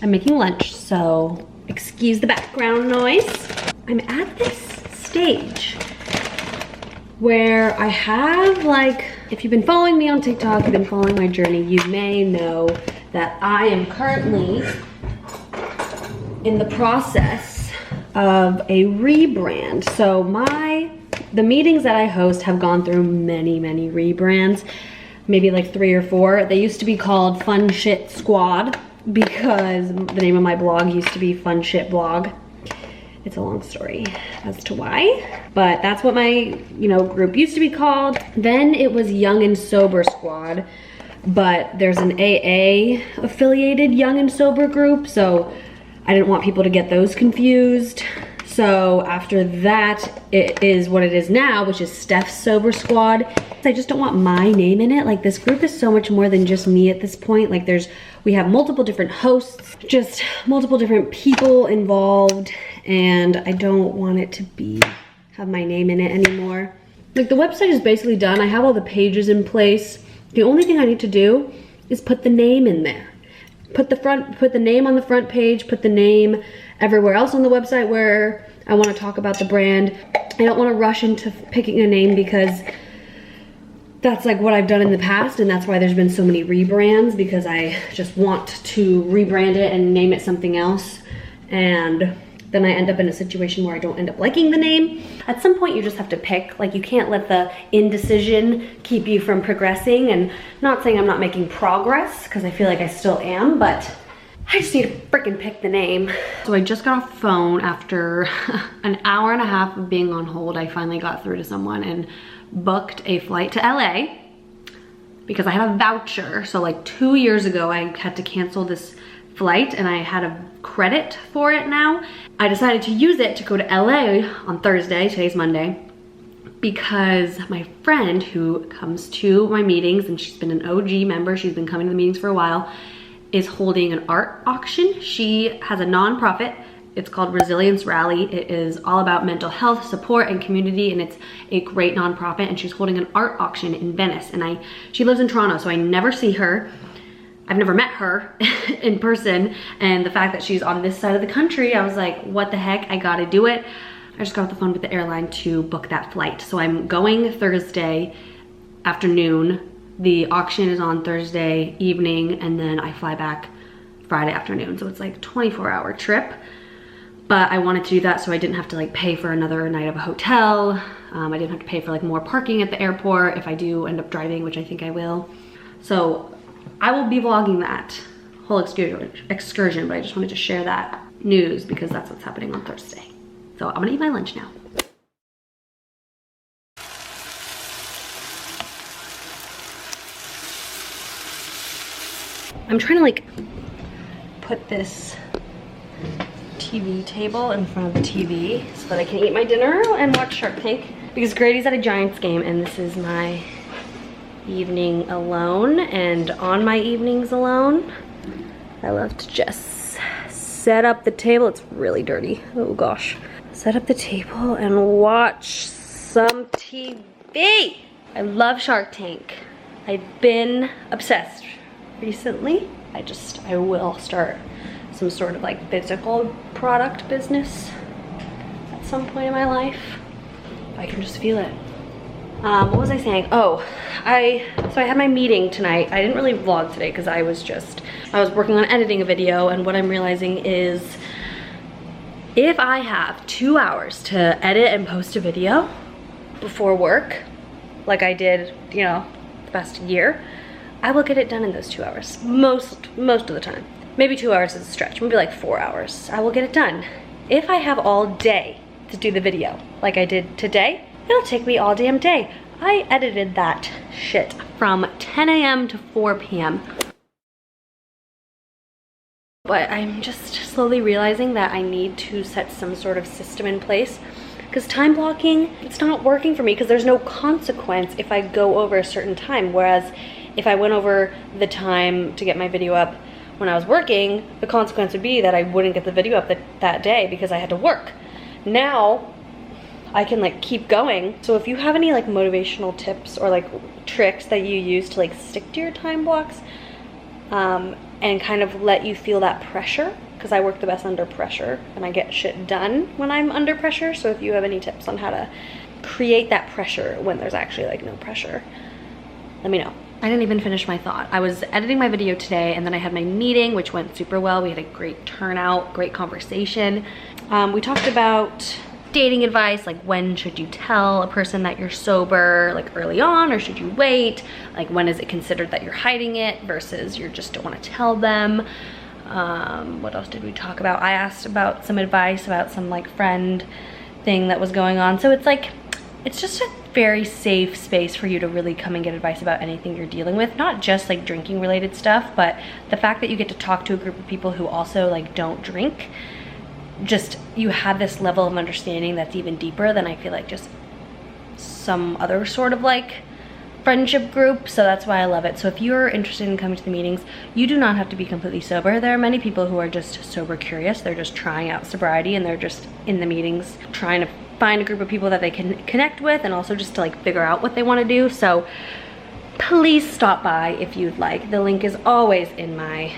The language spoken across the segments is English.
I'm making lunch, so excuse the background noise. I'm at this stage where I have like, if you've been following me on TikTok, you've been following my journey, you may know that I am currently in the process of a rebrand. So the meetings that I host have gone through many rebrands, maybe like 3 or 4. They used to be called Fun Shit Squad because the name of my blog used to be Fun Shit Blog. It's a long story as to why, but that's what my, group used to be called. Then it was Young and Sober Squad, but there's an AA affiliated Young and Sober group, so I didn't want people to get those confused. So after that, it is what it is now, which is Steph's Sober Squad. I just don't want my name in it. Like, this group is so much more than just me at this point. Like, we have multiple different hosts, just multiple different people involved, and I don't want it to have my name in it anymore. Like, the website is basically done. I have all the pages in place. The only thing I need to do is put the name in there. Put the name on the front page, put the name everywhere else on the website where I want to talk about the brand. I don't want to rush into picking a name because that's like what I've done in the past, and that's why there's been so many rebrands, because I just want to rebrand it and name it something else, and then I end up in a situation where I don't end up liking the name. At some point you just have to pick. Like, you can't let the indecision keep you from progressing, and not saying I'm not making progress, because I feel like I still am, but I just need to freaking pick the name. So I just got off the phone after an hour and a half of being on hold. I finally got through to someone and booked a flight to LA because I have a voucher. So like 2 years ago, I had to cancel this flight and I had a credit for it now. I decided to use it to go to LA on Thursday, today's Monday, because my friend who comes to my meetings, and she's been an OG member, she's been coming to the meetings for a while, is holding an art auction. She has a nonprofit. It's called Resilience Rally. It is all about mental health support and community, and it's a great nonprofit, and she's holding an art auction in Venice. And she lives in Toronto, so I never see her. I've never met her in person, and the fact that she's on this side of the country, I was like, what the heck, I gotta do it. I just got off the phone with the airline to book that flight. So I'm going Thursday afternoon. The auction is on Thursday evening, and then I fly back Friday afternoon. So it's like a 24-hour trip. But I wanted to do that so I didn't have to like pay for another night of a hotel. I didn't have to pay for like more parking at the airport if I do end up driving, which I think I will. So I will be vlogging that whole excursion, but I just wanted to share that news because that's what's happening on Thursday. So I'm gonna eat my lunch now. I'm trying to like put this TV table in front of the TV so that I can eat my dinner and watch Shark Tank, because Grady's at a Giants game and this is my evening alone. And on my evenings alone, I love to just set up the table. It's really dirty, oh gosh. Set up the table and watch some TV. I love Shark Tank. I've been obsessed recently. I will start some sort of like physical product business at some point in my life. I can just feel it. What was I saying? Oh, so I had my meeting tonight. I didn't really vlog today because I was working on editing a video, and what I'm realizing is if I have 2 hours to edit and post a video before work, like I did, the past year, I will get it done in those 2 hours. Most of the time. Maybe 2 hours is a stretch, maybe like 4 hours. I will get it done. If I have all day to do the video, like I did today, it'll take me all damn day. I edited that shit from 10 a.m. to 4 p.m. But I'm just slowly realizing that I need to set some sort of system in place, because time blocking, it's not working for me because there's no consequence if I go over a certain time. Whereas if I went over the time to get my video up when I was working, the consequence would be that I wouldn't get the video up that day because I had to work. Now I can like keep going. So if you have any like motivational tips or like tricks that you use to like stick to your time blocks, and kind of let you feel that pressure, because I work the best under pressure and I get shit done when I'm under pressure. So if you have any tips on how to create that pressure when there's actually like no pressure, let me know. I didn't even finish my thought. I was editing my video today and then I had my meeting, which went super well. We had a great turnout, great conversation. We talked about dating advice, like when should you tell a person that you're sober, like early on, or should you wait? Like when is it considered that you're hiding it versus you just don't want to tell them? What else did we talk about? I asked about some advice about some like friend thing that was going on. So it's like, it's just a very safe space for you to really come and get advice about anything you're dealing with, not just like drinking related stuff, but the fact that you get to talk to a group of people who also like don't drink. Just, you have this level of understanding that's even deeper than I feel like just some other sort of like friendship group. So that's why I love it. So if you're interested in coming to the meetings, you do not have to be completely sober. There are many people who are just sober curious. They're just trying out sobriety and they're just in the meetings trying to find a group of people that they can connect with and also just to like figure out what they want to do. So please stop by if you'd like. The link is always in my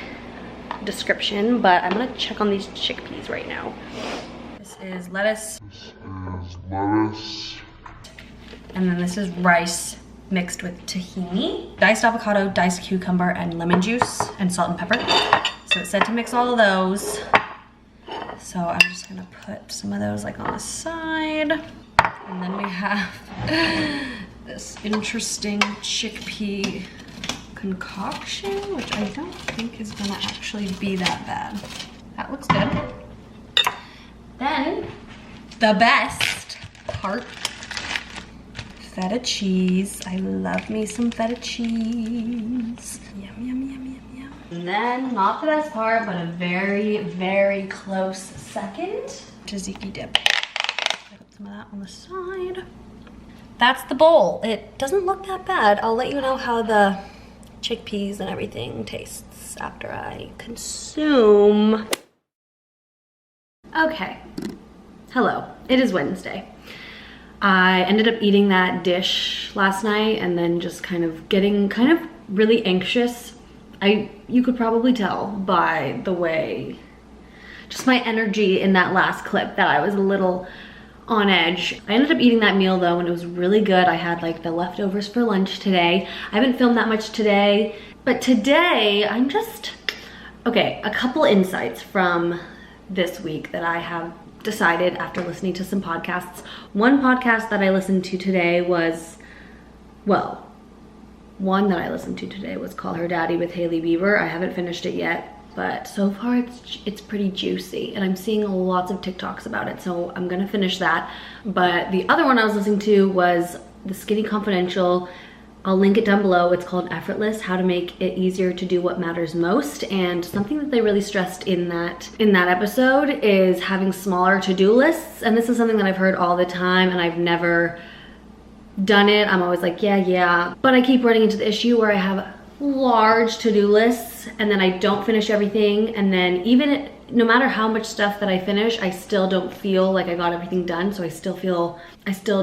description, but I'm gonna check on these chickpeas right now. This is lettuce. And then this is rice mixed with tahini, diced avocado, diced cucumber, and lemon juice, and salt and pepper. So it said to mix all of those. So I'm just gonna put some of those like on the side. And then we have this interesting chickpea concoction, which I don't think is gonna actually be that bad. That looks good. Then, the best part, feta cheese. I love me some feta cheese. Yum, yum, yum, yum, yum. And then, not the best part, but a very, very close second, tzatziki dip. Put some of that on the side. That's the bowl. It doesn't look that bad. I'll let you know how the chickpeas and everything tastes after I consume. Okay, hello, it is Wednesday. I ended up eating that dish last night and then just kind of getting really anxious. You could probably tell by the way, just my energy in that last clip, that I was a little on edge. I ended up eating that meal though, and it was really good. I had like the leftovers for lunch today. I haven't filmed that much today, but today I'm just, okay, a couple insights from this week that I have decided after listening to some podcasts. One podcast that I listened to today was, well, one that I listened to today was Call Her Daddy with Hailey Bieber. I haven't finished it yet, but so far it's pretty juicy, and I'm seeing lots of TikToks about it, so I'm gonna finish that. But the other one I was listening to was the Skinny Confidential. I'll link it down below. It's called Effortless, How to Make It Easier to Do What Matters Most. And something that they really stressed in that episode is having smaller to-do lists. And this is something that I've heard all the time, and I've never done it. I'm always like, yeah. But I keep running into the issue where I have large to-do lists and then I don't finish everything, and then even no matter how much stuff that I finish, I still don't feel like I got everything done. So I still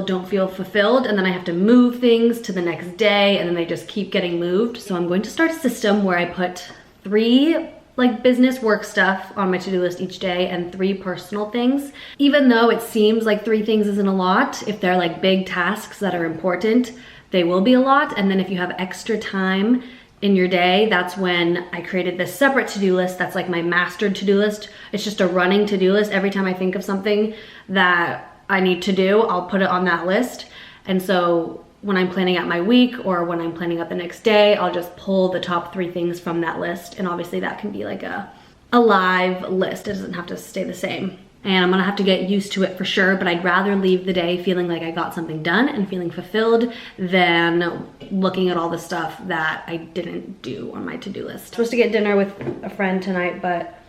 don't feel fulfilled, and then I have to move things to the next day, and then they just keep getting moved. So I'm going to start a system where I put 3 like business work stuff on my to-do list each day and 3 personal things. Even though it seems like 3 things isn't a lot, if they're like big tasks that are important, they will be a lot. And then if you have extra time in your day, that's when I created this separate to-do list that's like my mastered to-do list. It's just a running to-do list. Every time I think of something that I need to do, I'll put it on that list. And so when I'm planning out my week or when I'm planning out the next day, I'll just pull the top 3 things from that list. And obviously that can be like a live list. It doesn't have to stay the same. And I'm gonna have to get used to it for sure, but I'd rather leave the day feeling like I got something done and feeling fulfilled than looking at all the stuff that I didn't do on my to-do list. Supposed to get dinner with a friend tonight, but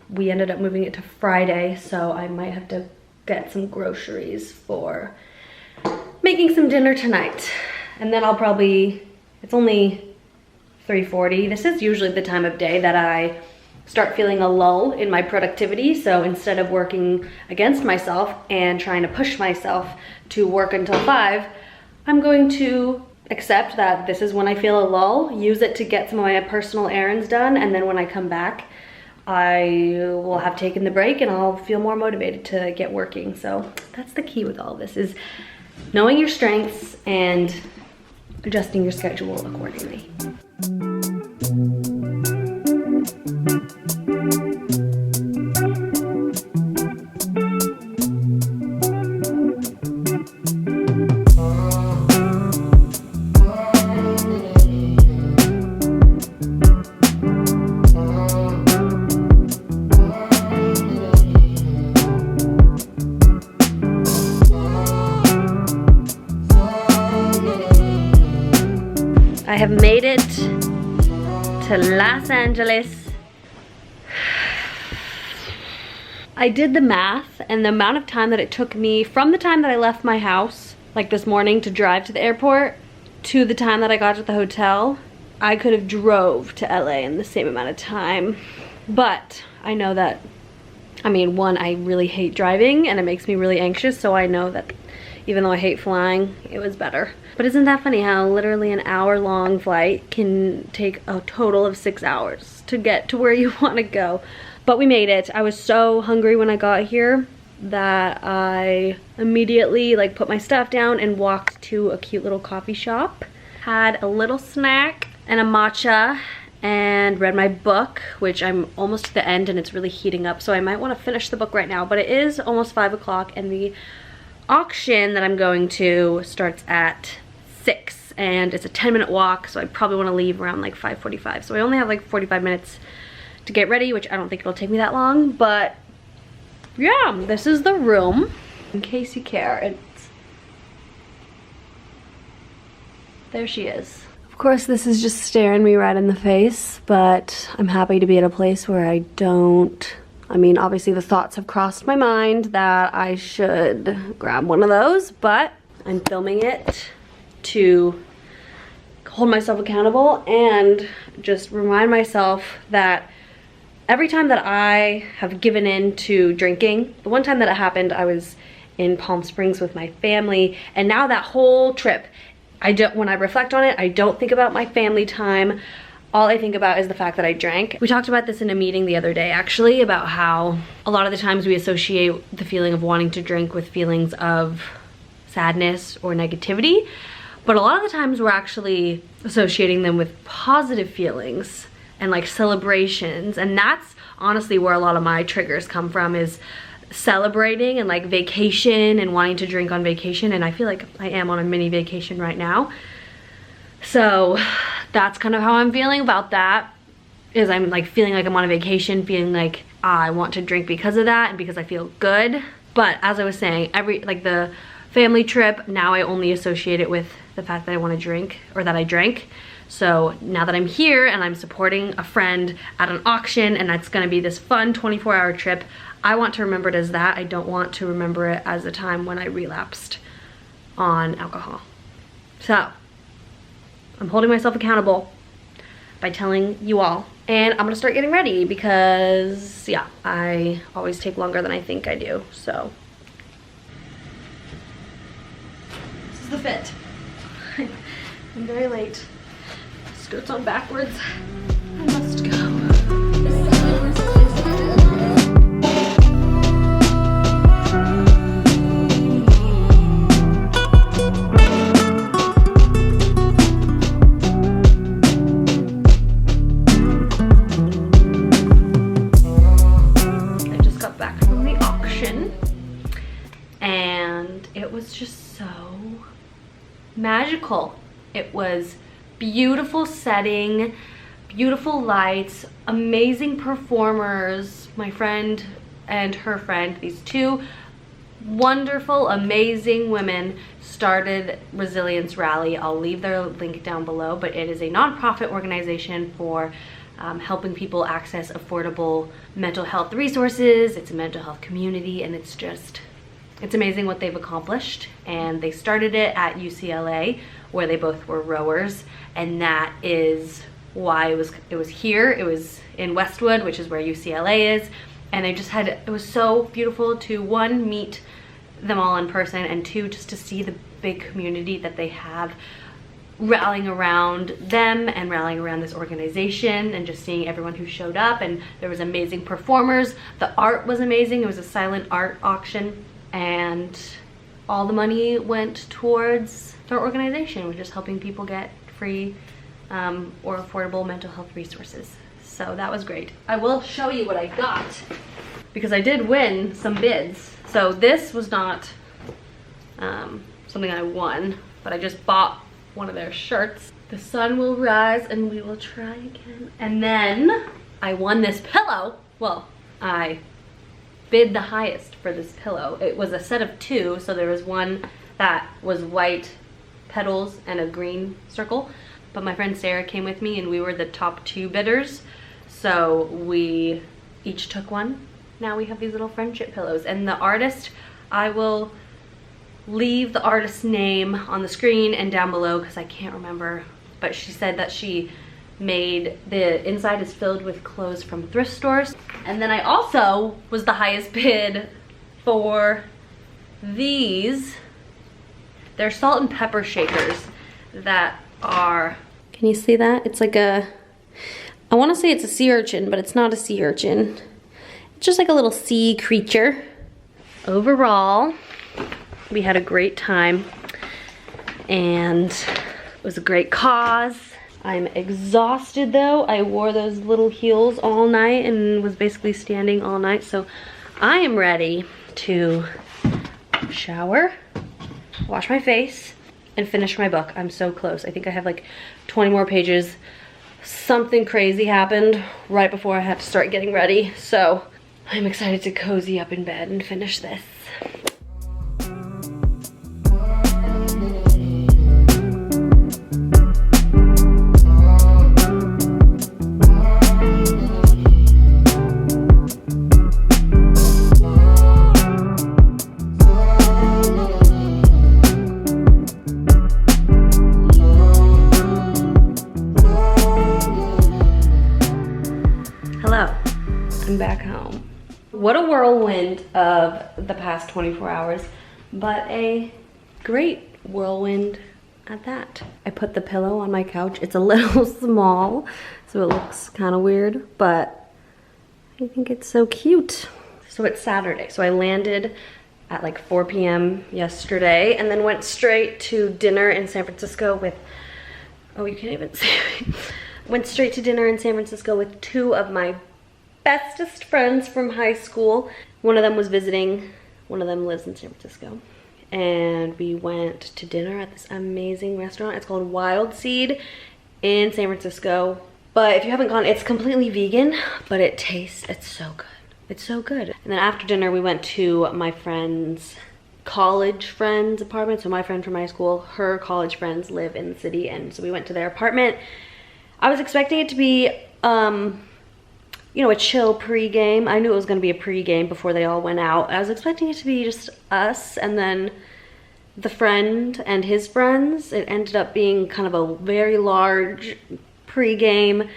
we ended up moving it to Friday, so I might have to get some groceries for making some dinner tonight. And then I'll probably, it's only 3:40. This is usually the time of day that I start feeling a lull in my productivity. So instead of working against myself and trying to push myself to work until 5, I'm going to accept that this is when I feel a lull, use it to get some of my personal errands done, and then when I come back, I will have taken the break and I'll feel more motivated to get working. So that's the key with all this, is knowing your strengths and adjusting your schedule accordingly. I have made it to Los Angeles. I did the math, and the amount of time that it took me from the time that I left my house, like this morning, to drive to the airport to the time that I got to the hotel, I could have drove to LA in the same amount of time. But I know that, I mean, one, I really hate driving and it makes me really anxious, so I know that even though I hate flying, it was better. But isn't that funny how literally an hour-long flight can take a total of 6 hours to get to where you want to go? But we made it. I was so hungry when I got here that I immediately put my stuff down and walked to a cute little coffee shop. Had a little snack and a matcha and read my book, which I'm almost to the end and it's really heating up, so I might want to finish the book right now. But it is almost 5 o'clock and the auction that I'm going to starts at 6 and it's a 10-minute walk, so I probably want to leave around 5:45. So I only have 45 minutes to get ready, which I don't think it'll take me that long. But yeah, this is the room. In case you care, there she is. Of course, this is just staring me right in the face, but I'm happy to be at a place where I don't, I mean, obviously the thoughts have crossed my mind that I should grab one of those, but I'm filming it to hold myself accountable and just remind myself that every time that I have given in to drinking, the one time that it happened, I was in Palm Springs with my family, and now that whole trip, when I reflect on it, I don't think about my family time. All I think about is the fact that I drank. We talked about this in a meeting the other day, actually, about how a lot of the times we associate the feeling of wanting to drink with feelings of sadness or negativity. But a lot of the times we're actually associating them with positive feelings and celebrations. And that's honestly where a lot of my triggers come from, is celebrating and vacation and wanting to drink on vacation. And I feel like I am on a mini vacation right now. So that's kind of how I'm feeling about that, is I'm feeling like I'm on a vacation, feeling like I want to drink because of that and because I feel good. But as I was saying, the family trip, now I only associate it with the fact that I want to drink, or that I drank. So now that I'm here and I'm supporting a friend at an auction and that's going to be this fun 24-hour trip, I want to remember it as that. I don't want to remember it as a time when I relapsed on alcohol. So I'm holding myself accountable by telling you all. And I'm gonna start getting ready because, yeah, I always take longer than I think I do, so. This is the fit. I'm very late. Skirt's on backwards. I must go. Just so magical. It was beautiful setting, beautiful lights, amazing performers. My friend and her friend, these two wonderful, amazing women, started Resilience Rally. I'll leave their link down below, but it is a nonprofit organization for helping people access affordable mental health resources. It's a mental health community, and it's amazing what they've accomplished. And they started it at UCLA, where they both were rowers, and that is why it was here. It was in Westwood, which is where UCLA is, and they just had, it was so beautiful to, one, meet them all in person, and two, just to see the big community that they have rallying around them and rallying around this organization and just seeing everyone who showed up. And there was amazing performers. The art was amazing. It was a silent art auction, and all the money went towards their organization, which is helping people get free or affordable mental health resources. So that was great. I will show you what I got because I did win some bids. So this was not something I won, but I just bought one of their shirts. The sun will rise and we will try again. And then I won this pillow. Well, I bid the highest for this pillow. It was a set of two, so there was one that was white petals and a green circle. But my friend Sarah came with me and we were the top 2 bidders. So we each took one. Now we have these little friendship pillows. And the artist, I will leave the artist's name on the screen and down below because I can't remember, but she said that she made, the inside is filled with clothes from thrift stores. And then I also was the highest bid for these. They're salt and pepper shakers that are, can you see that? It's like a, I want to say it's a sea urchin, but it's not a sea urchin. It's just like a little sea creature. Overall, we had a great time and it was a great cause. I'm exhausted though. I wore those little heels all night and was basically standing all night. So I am ready to shower, wash my face, and finish my book. I'm so close. I think I have like 20 more pages. Something crazy happened right before I had to start getting ready. So I'm excited to cozy up in bed and finish this. I'm back home. What a whirlwind of the past 24 hours, but a great whirlwind at that. I put the pillow on my couch. It's a little small, so it looks kind of weird, but I think it's so cute. So it's Saturday, so I landed at like 4 p.m. yesterday and then went straight to dinner in San Francisco with, oh, you can't even see me. Went straight to dinner in San Francisco with 2 of my bestest friends from high school. One of them was visiting, one of them lives in San Francisco. And we went to dinner at this amazing restaurant. It's called Wild Seed in San Francisco. But if you haven't gone, it's completely vegan, but it tastes, it's so good. It's so good. And then after dinner, we went to my friend's college friend's apartment. So my friend from high school, her college friends live in the city, and so we went to their apartment. I was expecting it to be, you know, a chill pre-game. I knew it was gonna be a pre-game before they all went out. I was expecting it to be just us and then the friend and his friends. It ended up being kind of a very large pre-game,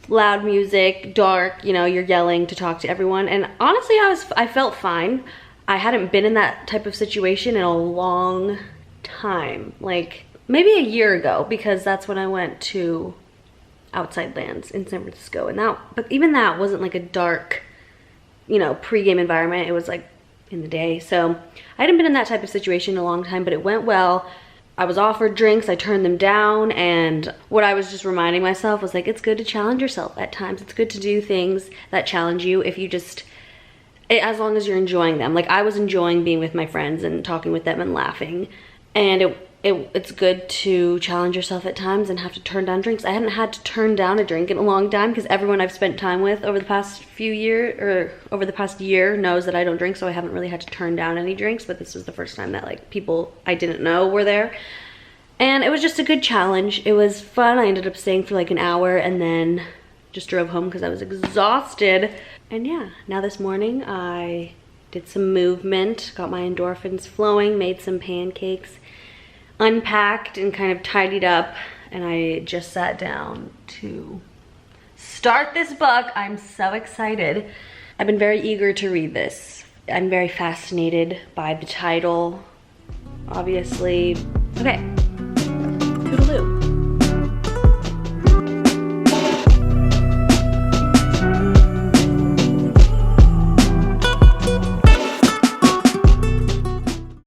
loud music, dark, you know, you're yelling to talk to everyone. And honestly, I felt fine. I hadn't been in that type of situation in a long time, like maybe a year ago, because that's when I went to Outside Lands in San Francisco, and but even that wasn't like a dark, you know, pre-game environment. It was like in the day. So I hadn't been in that type of situation in a long time, but it went well. I was offered drinks, I turned them down, and what I was just reminding myself was like, it's good to challenge yourself at times. It's good to do things that challenge you if you just, as long as you're enjoying them. Like I was enjoying being with my friends and talking with them and laughing, and it's good to challenge yourself at times and have to turn down drinks. I hadn't had to turn down a drink in a long time because everyone I've spent time with over the past few years, or over the past year, knows that I don't drink, so I haven't really had to turn down any drinks, but this was the first time that like people I didn't know were there. And it was just a good challenge. It was fun. I ended up staying for like an hour and then just drove home because I was exhausted. And yeah, now this morning I did some movement, got my endorphins flowing, made some pancakes, unpacked and kind of tidied up, and I just sat down to start this book. I'm so excited. I've been very eager to read this. I'm very fascinated by the title, obviously. Okay,